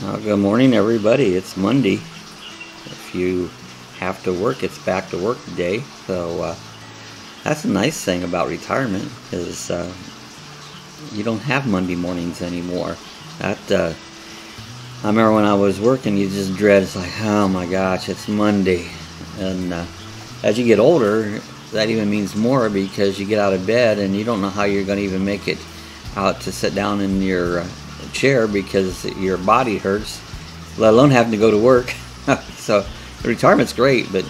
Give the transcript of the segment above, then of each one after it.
Good morning, everybody. It's Monday. If you have to work, it's back to work day. So that's a nice thing about retirement is you don't have Monday mornings anymore. I remember when I was working, you just dread. It's like, oh my gosh, it's Monday. And as you get older, that even means more because you get out of bed and you don't know how you're going to even make it out to sit down in your chair because your body hurts, let alone having to go to work. So retirement's great, but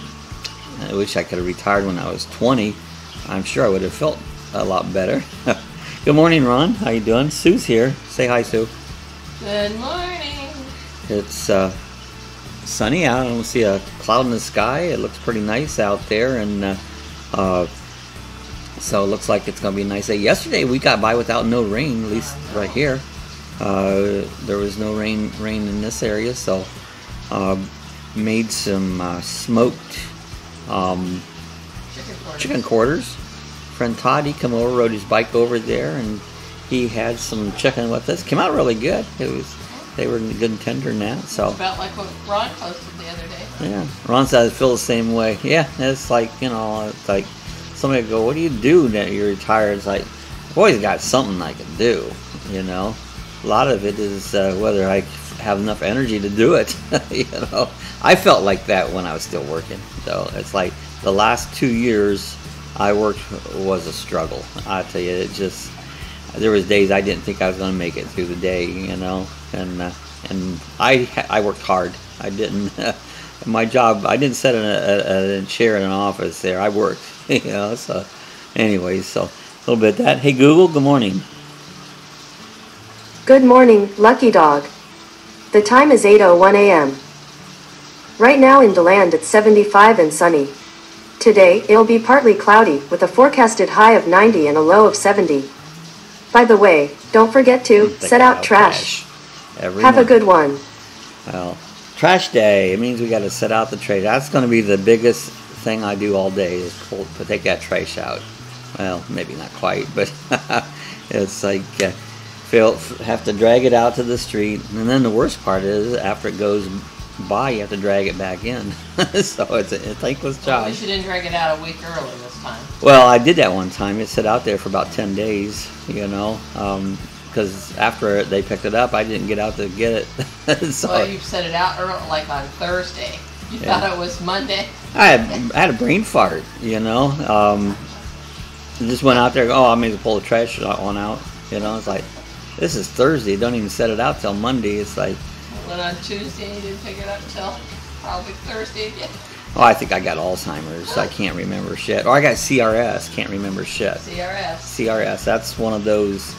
I wish I could have retired when I was 20. I'm sure I would have felt a lot better. Good morning, Ron. How you doing? Sue's here. Say hi, Sue. Good morning. It's sunny out. I don't see a cloud in the sky. It looks pretty nice out there, and so it looks like it's going to be a nice day. Yesterday we got by without no rain, at least right here. There was no rain in this area, so made some smoked chicken quarters. Friend Todd, he come over, rode his bike over there, and he had some chicken with us. Came out really good. They were good and tender now. So it's about like what Ron posted the other day. Yeah, Ron said I feel the same way. Yeah, it's like, you know, it's like somebody would go, "What do you do now you're retired?" It's like, I've always got something I can do, you know. A lot of it is whether I have enough energy to do it. You know, I felt like that when I was still working. So it's like the last 2 years I worked was a struggle. I tell you, it just, there was days I didn't think I was going to make it through the day. You know, and I worked hard. I didn't. My job, I didn't sit in a chair in an office there. I worked. You know. So, anyways, so a little bit of that. Hey Google, good morning. Good morning, Lucky Dog. The time is 8:01 a.m. Right now in DeLand it's 75 and sunny. Today, it'll be partly cloudy, with a forecasted high of 90 and a low of 70. By the way, don't forget to set out trash. Have a good one. Well, trash day, it means we got to set out the trash. That's going to be the biggest thing I do all day is take that trash out. Well, maybe not quite, but it's like... have to drag it out to the street, and then the worst part is after it goes by you have to drag it back in. So it's a thankless job. Well, we should have drag it out a week early this time. Well, I did that one time. It sat out there for about 10 days, you know, because after they picked it up I didn't get out to get it. So, well, you set it out early, like on Thursday. You thought it was Monday. I had a brain fart, you know. Just went out there, oh, I may as well pull the trash one out, you know. It's like, this is Thursday. Don't even set it out till Monday. It's like... Well, on Tuesday you didn't pick it up till probably Thursday again. Oh, I think I got Alzheimer's. I can't remember shit. Or I got CRS. Can't remember shit. CRS. That's one of those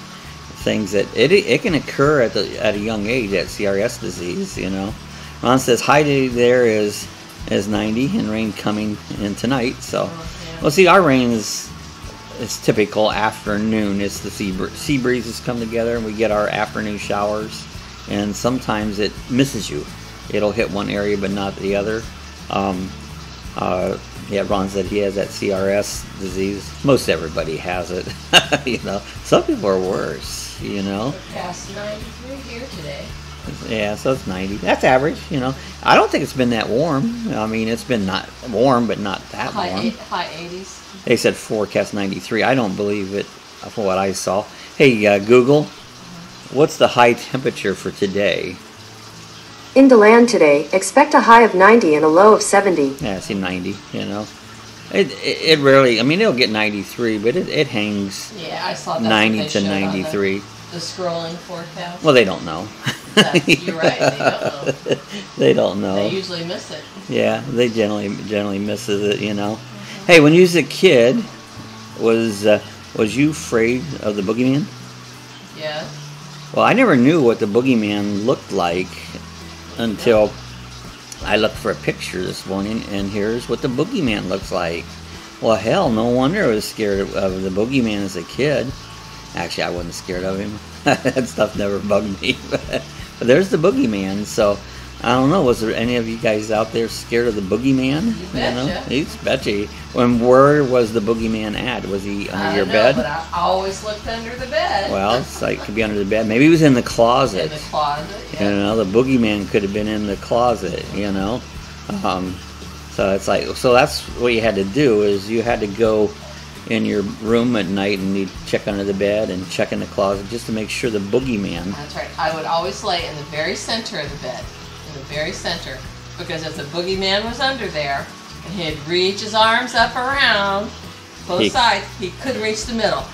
things that it can occur at a young age. That CRS disease, you know. Ron says high there is 90 and rain coming in tonight. So, well, see, our rain is... It's typical afternoon. It's the sea breezes come together and we get our afternoon showers, and sometimes it misses you. It'll hit one area but not the other. Yeah, Ron said he has that CRS disease. Most everybody has it. You know, some people are worse, you know. Past 93 here today. Yeah, so it's 90. That's average, you know. I don't think it's been that warm. I mean, it's been not warm, but not that warm. High 80s. They said forecast 93. I don't believe it from what I saw. Hey, Google, what's the high temperature for today? In DeLand today, expect a high of 90 and a low of 70. Yeah, I see 90, you know. It rarely, I mean, it'll get 93, but it hangs. Yeah, I saw that 90 to 93. The scrolling forecast. Well, they don't know. You're right, they don't know. They don't know. They usually miss it. Yeah, they generally misses it, you know. Hey, when you was a kid, was you afraid of the boogeyman? Yeah. Well, I never knew what the boogeyman looked like until I looked for a picture this morning, and here's what the boogeyman looks like. Well, hell, no wonder I was scared of the boogeyman as a kid. Actually, I wasn't scared of him. That stuff never bugged me. But there's the boogeyman. So I don't know. Was there any of you guys out there scared of the boogeyman? You betcha. He's betcha. Where was the boogeyman at? Was he under your bed? But I always looked under the bed. Well, it's like could be under the bed. Maybe he was in the closet. In the closet, yeah. You know, the boogeyman could have been in the closet. You know, so it's like that's what you had to do is you had to go in your room at night and you'd check under the bed and check in the closet just to make sure the boogeyman. That's right. I would always lay in the very center of the bed. In the very center. Because if the boogeyman was under there and he'd reach his arms up around both sides, he couldn't reach the middle.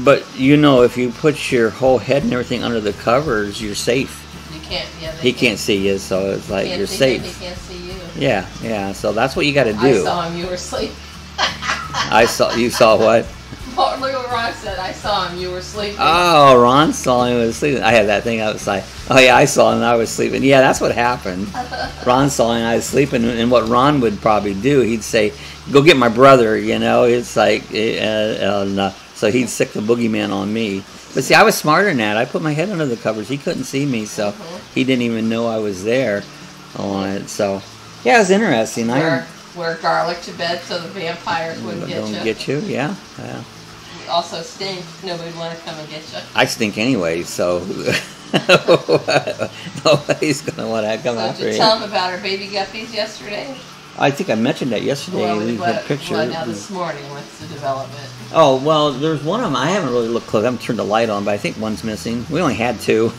But you know, if you put your whole head and everything under the covers, you're safe. You can't, yeah. He can't see you, so it's like you're safe. He can't see you. Yeah, yeah. So that's what you got to do. I saw him. You were asleep. You saw what? Look what Ron said. I saw him. You were sleeping. Oh, Ron saw him. He was sleeping. I had that thing. I was like, oh yeah, I saw him. And I was sleeping. Yeah, that's what happened. Ron saw him. I was sleeping, and what Ron would probably do, he'd say, "Go get my brother." You know, it's like, so he'd sick the boogeyman on me. But see, I was smarter than that. I put my head under the covers. He couldn't see me, so he didn't even know I was there on it. So yeah, it was interesting. Wear garlic to bed so the vampires wouldn't get you. Don't get you, yeah. We also stink. Nobody'd want to come and get you. I stink anyway, so nobody's going to want to come after me. Did you tell them about our baby guppies yesterday? I think I mentioned that yesterday. Well, we had a picture. Well, now this morning, what's the development? Oh, well, there's one of them. I haven't really looked close. I haven't turned the light on, but I think one's missing. We only had two.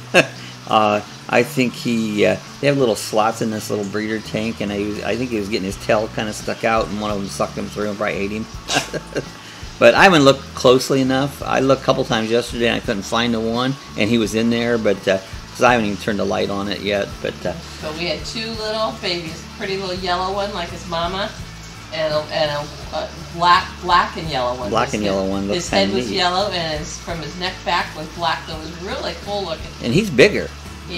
I think they have little slots in this little breeder tank, and I think he was getting his tail kind of stuck out, and one of them sucked him through and probably ate him. But I haven't looked closely enough. I looked a couple times yesterday, and I couldn't find the one, and he was in there, but because I haven't even turned the light on it yet. But we had two little babies, pretty little yellow one like his mama, and a black and yellow one. Black and yellow one. His head was yellow, and from his neck back was black. That was really cool looking. And he's bigger.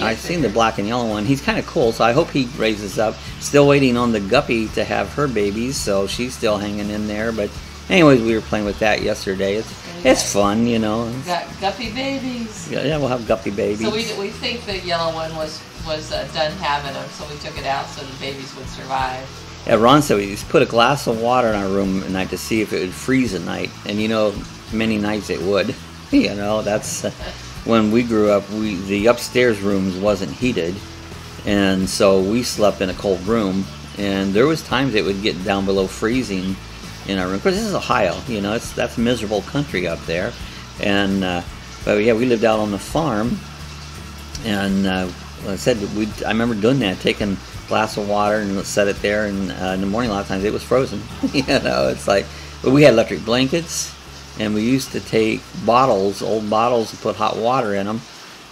I've seen the black and yellow one. He's kind of cool, so I hope he raises up. Still waiting on the guppy to have her babies, so she's still hanging in there. But anyways, we were playing with that yesterday. It's fun, you know. Got guppy babies. Yeah, we'll have guppy babies. So we think the yellow one was done having them, so we took it out so the babies would survive. Yeah, Ron said we just put a glass of water in our room at night to see if it would freeze at night, and you know, many nights it would. You know, that's. When we grew up, the upstairs rooms wasn't heated, and so we slept in a cold room. And there was times it would get down below freezing in our room. Because this is Ohio, you know, that's miserable country up there. And but yeah, we lived out on the farm, and like I said, I remember doing that, taking a glass of water and set it there, and in the morning a lot of times it was frozen. You know, it's like, but we had electric blankets. And we used to take old bottles, and put hot water in them,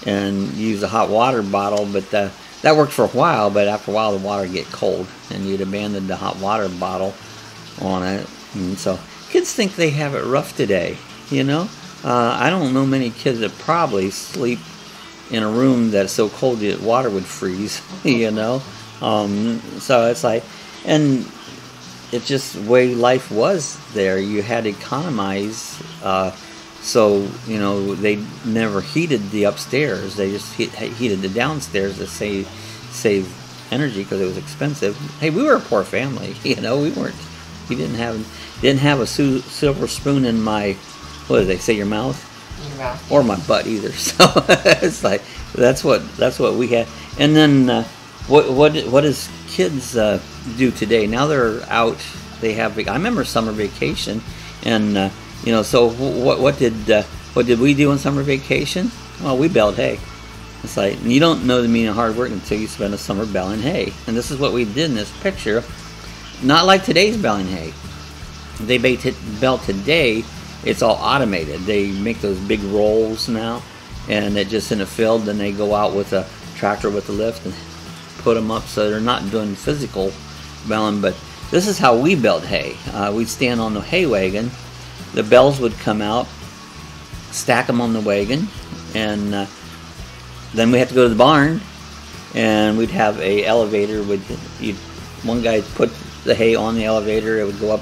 and use a hot water bottle. But that worked for a while. But after a while, the water would get cold, and you'd abandon the hot water bottle on it. And so kids think they have it rough today. You know, I don't know many kids that probably sleep in a room that's so cold that water would freeze. You know, so it's like, and. It's just the way life was there. You had to economize, so you know they never heated the upstairs. They just heated the downstairs to save energy because it was expensive. Hey, we were a poor family. You know, we weren't. You didn't have a silver spoon in my, what did they say, your mouth? Your mouth. Or my butt either. So it's like that's what we had. And then what does kids do today? Now they're out. They have. I remember summer vacation, and you know. So what did we do on summer vacation? Well, we baled hay. It's like you don't know the meaning of hard work until you spend a summer baling hay. And this is what we did in this picture. Not like today's baling hay. They bale today. It's all automated. They make those big rolls now, and it just in a field. Then they go out with a tractor with a lift and put them up, so they're not doing physical baling. But this is how we baled hay. We'd stand on the hay wagon. The bales would come out, stack them on the wagon, and then we had to go to the barn, and we'd have a elevator. One guy put the hay on the elevator. It would go up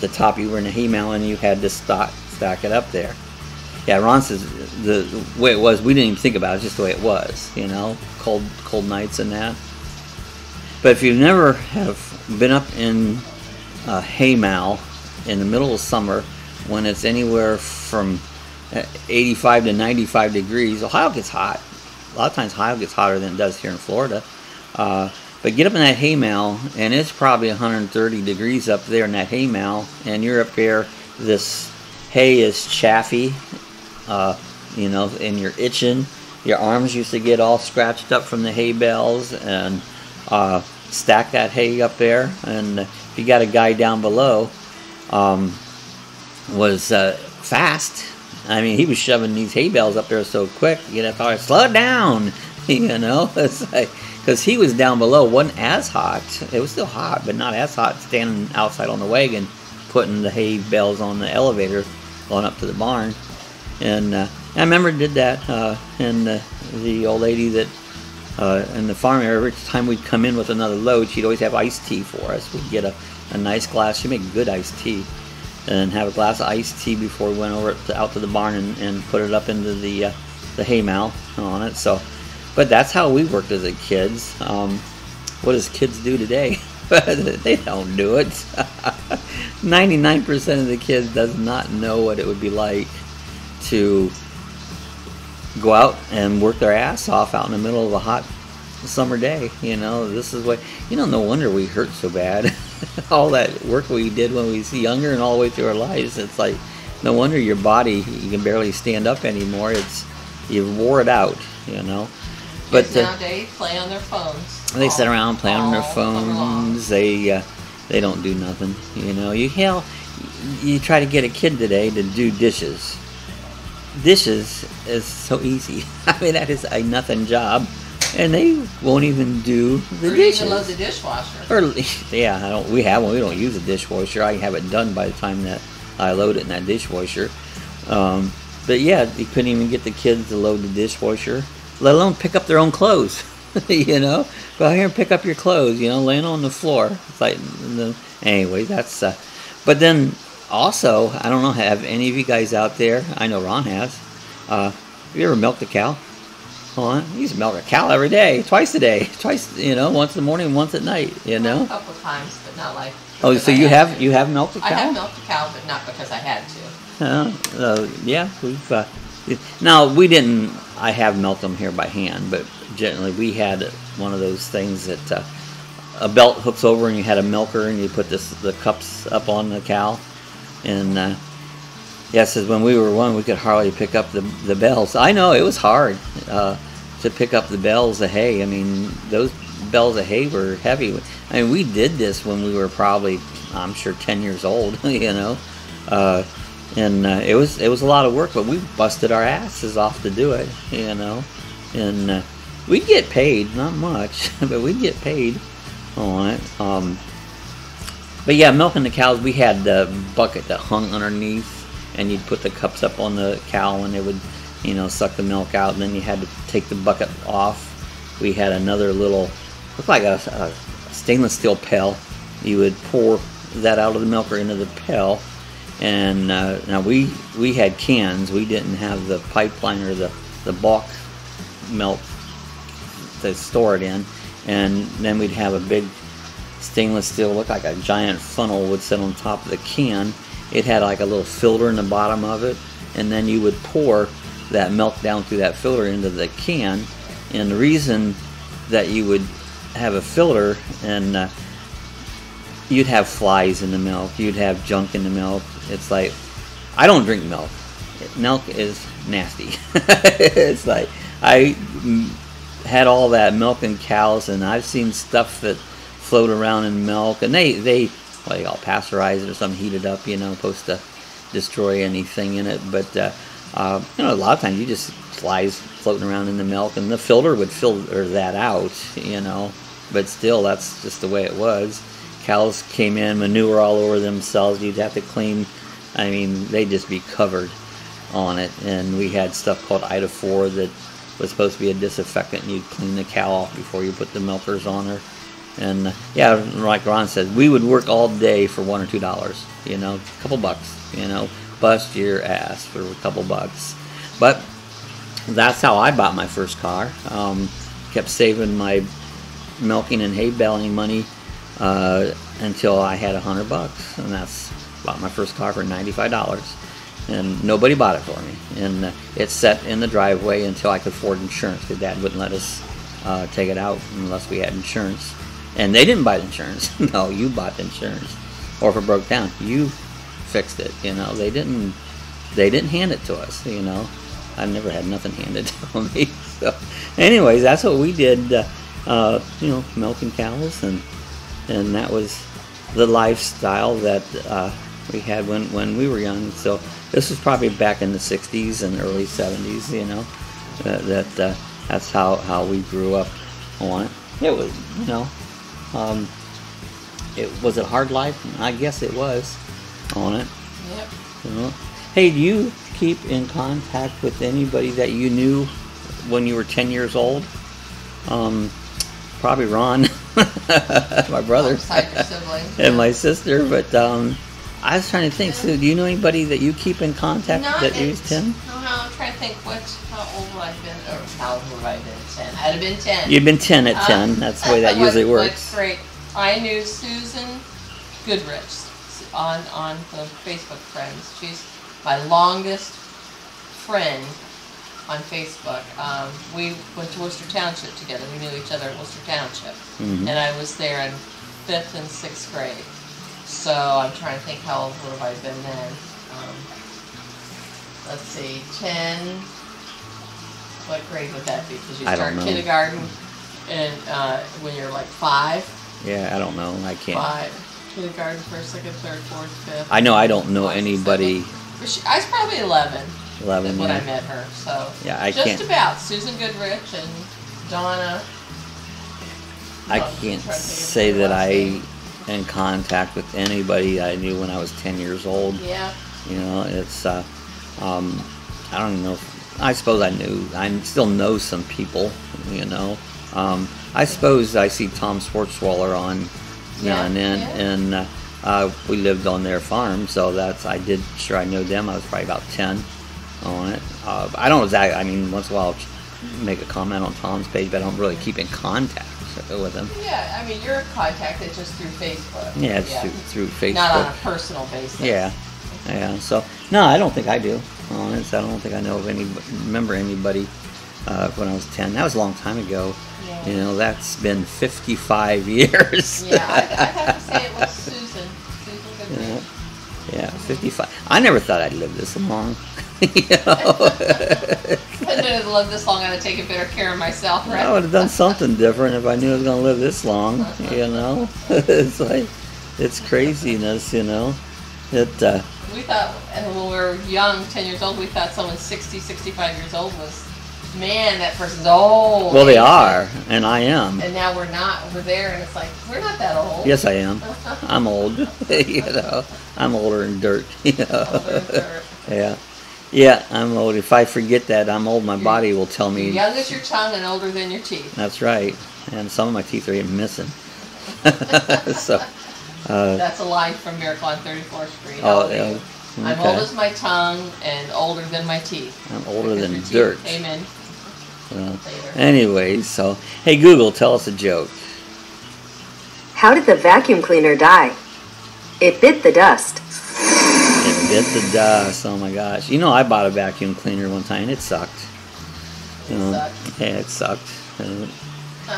the top. You were in a hay mound, and you had to stack it up there. Yeah, Ron says the way it was, we didn't even think about it. It's just the way it was, you know, cold nights and that. But if you never have been up in a haymow in the middle of summer when it's anywhere from 85 to 95 degrees, Ohio gets hot. A lot of times Ohio gets hotter than it does here in Florida. But get up in that haymow, and it's probably 130 degrees up there in that haymow, and you're up there, this hay is chaffy, you know, and you're itching. Your arms used to get all scratched up from the hay bales, and stack that hay up there. And if you got a guy down below, was fast. I mean, he was shoving these hay bales up there so quick, you'd have to slow down, you know. It's like, because he was down below, wasn't as hot. It was still hot, but not as hot, standing outside on the wagon, putting the hay bales on the elevator, going up to the barn. And I remember did that, and the old lady that in the farm area, every time we'd come in with another load, she'd always have iced tea for us. We'd get a nice glass. She'd make good iced tea, and have a glass of iced tea before we went over out to the barn and put it up into the haymow on it. So, but that's how we worked as a kids. What does kids do today? They don't do it. 99% of the kids does not know what it would be like to go out and work their ass off out in the middle of a hot summer day. You know, this is what, you know, no wonder we hurt so bad. All that work we did when we was younger and all the way through our lives, it's like, no wonder your body, you can barely stand up anymore. It's, you wore it out, you know. But kids nowadays play on their phones. They sit around playing on their phones. They don't do nothing, you know. You try to get a kid today to do dishes. Dishes is so easy. I mean, that is a nothing job, and they won't even do the dishes. Or even load the dishwasher. Or yeah, we have one. We don't use a dishwasher. I have it done by the time that I load it in that dishwasher. But yeah, you couldn't even get the kids to load the dishwasher, let alone pick up their own clothes. You know, go out here and pick up your clothes. You know, laying on the floor. It's like, anyway, that's. But then. Also, I don't know, have any of you guys out there, I know Ron has, have you ever milked a cow? Hold on, you used to milk a cow every day, twice a day, you know, once in the morning, once at night, you know? A couple of times, but not like... Oh, so you have milked a cow? I have milked a cow, but not because I had to. Yeah, we've, now we didn't, I have milked them here by hand, but generally we had one of those things that a belt hooks over and you had a milker and you put the cups up on the cow. And yeah, it says when we were one, we could hardly pick up the bales. I know, it was hard to pick up the bales of hay. I mean, those bales of hay were heavy. I mean, we did this when we were probably, I'm sure, 10 years old, you know. And it was a lot of work, but we busted our asses off to do it, you know. And we'd get paid, not much, but we'd get paid on it. But yeah, milking the cows, we had the bucket that hung underneath, and you'd put the cups up on the cow, and it would, you know, suck the milk out, and then you had to take the bucket off. We had another little, looked like a stainless steel pail. You would pour that out of the milker into the pail, and now we had cans. We didn't have the pipeline or the bulk milk to store it in, and then we'd have a big stainless steel, looked like a giant funnel, would sit on top of the can. It had like a little filter in the bottom of it, and then you would pour that milk down through that filter into the can. And the reason that you would have a filter, and you'd have flies in the milk, you'd have junk in the milk. It's like, I don't drink milk. Milk is nasty. It's like, I had all that milk and cows, and I've seen stuff that float around in milk, and they all pasteurize it or something, heat it up, you know, supposed to destroy anything in it. But you know, a lot of times you just flies floating around in the milk, and the filter would filter that out, you know. But still, that's just the way it was. Cows came in, manure all over themselves. You'd have to clean. I mean, they'd just be covered on it. And we had stuff called Ida-4 that was supposed to be a disinfectant, and you'd clean the cow off before you put the milkers on her. And yeah, like Ron said, we would work all day for $1 or $2, you know, a couple bucks, you know, bust your ass for a couple bucks. But that's how I bought my first car. Kept saving my milking and hay baling money until I had $100, and that's bought my first car for $95, and nobody bought it for me. And it sat in the driveway until I could afford insurance, because Dad wouldn't let us take it out unless we had insurance. And they didn't buy the insurance. No, you bought the insurance. Or if it broke down, you fixed it. You know, they didn't hand it to us. You know, I've never had nothing handed to me. So, anyways, that's what we did. You know, milking cows, and that was the lifestyle that we had when we were young. So this was probably back in the '60s and early '70s. You know, that's how we grew up on it. It was, you know, was it a hard life? I guess it was on it. Yep. You know? Hey, do you keep in contact with anybody that you knew when you were 10 years old? Probably Ron, my brother, and my sister. But I was trying to think. So, do you know anybody that you keep in contact that you was 10? No, I'm trying to think how old would I have been, or how old would I have been at 10? I'd have been 10. You'd been 10 at 10. That's the way that usually works. Great. I knew Susan Goodrich on the Facebook friends. She's my longest friend on Facebook. We went to Worcester Township together. We knew each other at Worcester Township. And I was there in 5th and 6th grade. So I'm trying to think how old would I have been then. Let's see, 10. What grade would that be? Because you start kindergarten and when you're like 5. Yeah, I don't know. I can't. 5. Kindergarten, 1st, 2nd, 3rd, 4th, 5th. I know I don't know anybody. I was probably 11. 11 when I met her. So yeah, I just can't. about Susan Goodrich and Donna. I can't say that I in contact with anybody I knew when I was 10 years old. Yeah. You know, it's I don't even know. I suppose I still know some people. You know, I suppose I see Tom Sportswaller on now and then, and we lived on their farm, so I know them. I was probably about 10 on it. I don't exactly. I mean, once in a while I'll make a comment on Tom's page, but I don't really keep in contact with him. Yeah, I mean, you're contacted just through Facebook. Yeah, it's through Facebook. Not on a personal basis. Yeah. So no, I don't think I do. Honest, I don't think I know of remember anybody when I was 10. That was a long time ago. Yeah. You know, that's been 55 years. Yeah, I'd have to say it was Susan. Yeah, 55. I never thought I'd live this long. You know? If I didn't live this long, I'd have taken better care of myself, right? I would have done something different if I knew I was going to live this long. You know, it's like, it's craziness. You know, We thought, when we were young, 10 years old, we thought someone 60, 65 years old was, man, that person's old. Well, they are, and I am. And now we're not. We're there, and it's like, we're not that old. Yes, I am. I'm old. You know, I'm older than dirt. You know? Older than dirt. Yeah. Yeah, I'm old. If I forget that I'm old, my body will tell me. You're young as your tongue and older than your teeth. That's right. And some of my teeth are even missing. So. That's a line from Miracle on 34th Street. Oh, yeah. Okay. I'm old as my tongue and older than my teeth. I'm older than dirt. Amen. Well, anyways, so, hey Google, tell us a joke. How did the vacuum cleaner die? It bit the dust. It bit the dust. Oh my gosh. You know, I bought a vacuum cleaner one time and it sucked. You know, yeah, it sucked.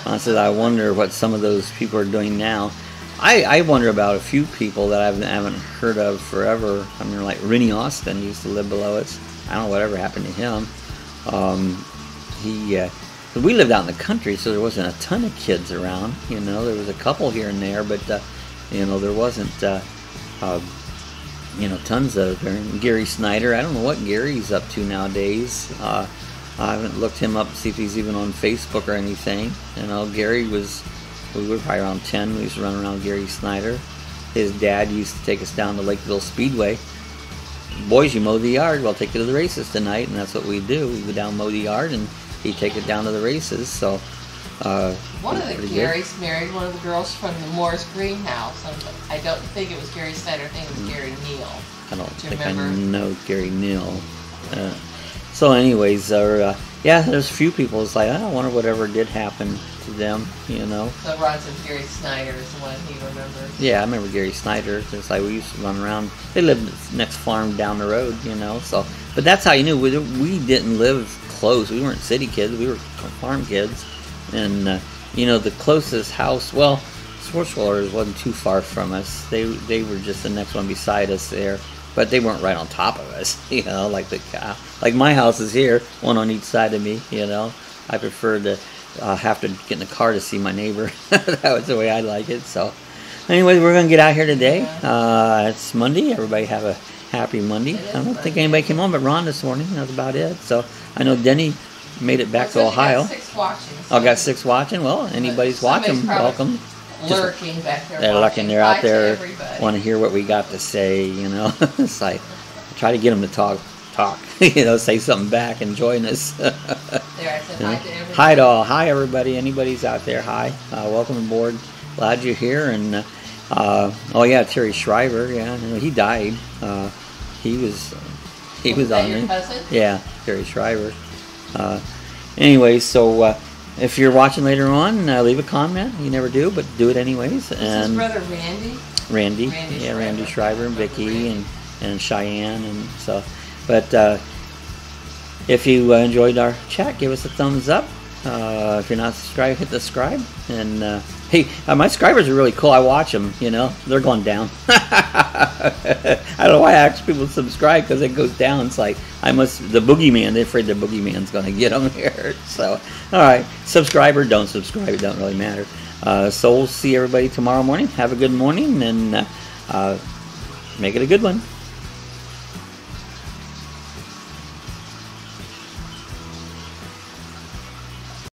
Honestly, I wonder what some of those people are doing now. I wonder about a few people that I haven't heard of forever. I mean, like Rennie Austin used to live below us. I don't know whatever happened to him. We lived out in the country, so there wasn't a ton of kids around. You know, there was a couple here and there, but you know, there wasn't you know, tons of them. Gary Snyder, I don't know what Gary's up to nowadays. I haven't looked him up to see if he's even on Facebook or anything. You know, Gary was. We were probably around 10. We used to run around Gary Snyder. His dad used to take us down to Lakeville Speedway. Boys, you mow the yard. Well, I'll take you to the races tonight, and that's what we do. We go down, mow the yard, and he'd take it down to the races. So, one of the Garys married one of the girls from the Moore's greenhouse. I don't think it was Gary Snyder. I think it was Gary Neal. I don't think I know Gary Neal. So, anyways, yeah, there's a few people. It's like, I wonder whatever did happen to them, you know. So Ron said Gary Snyder is the one he remembers. Yeah, I remember Gary Snyder. It's like we used to run around. They lived next farm down the road, you know. So, but that's how you knew we didn't live close. We weren't city kids. We were farm kids, and you know, the closest house. Well, Schwarzwalders wasn't too far from us. They were just the next one beside us there, but they weren't right on top of us. You know, like my house is here, one on each side of me. You know, I prefer to have to get in the car to see my neighbor. That was the way I like it. So, anyways, we're gonna get out here today. It's Monday. Everybody have a happy Monday. I don't think anybody came on but Ron this morning. That's about it. So I know Denny made it back to Ohio. Got 6 watching. Oh, got 6 watching. Well, anybody's watching, welcome. Lurking back there. They're lurking. They're out there. Everybody. Want to hear what we got to say. You know, it's like try to get them to talk. You know, say something back and join us. There, I said hi to everybody. Hi to all. Hi everybody. Anybody's out there. Hi. Welcome aboard. Glad you're here. And oh yeah, Terry Shriver. Yeah, he died. He was on your it. cousin? Yeah, Terry Shriver. Anyway, so if you're watching later on, leave a comment. You never do, but do it anyways. Is And his brother Randy? Randy Shriver. Randy Shriver and Vicky and Cheyenne and stuff. But if you enjoyed our chat, give us a thumbs up. If you're not subscribed, hit the subscribe. And hey, my subscribers are really cool. I watch them. You know, they're going down. I don't know why I ask people to subscribe, because it goes down. It's like the boogeyman. They're afraid the boogeyman's going to get them here. So, all right, subscribe or don't subscribe. It don't really matter. So we'll see everybody tomorrow morning. Have a good morning and make it a good one.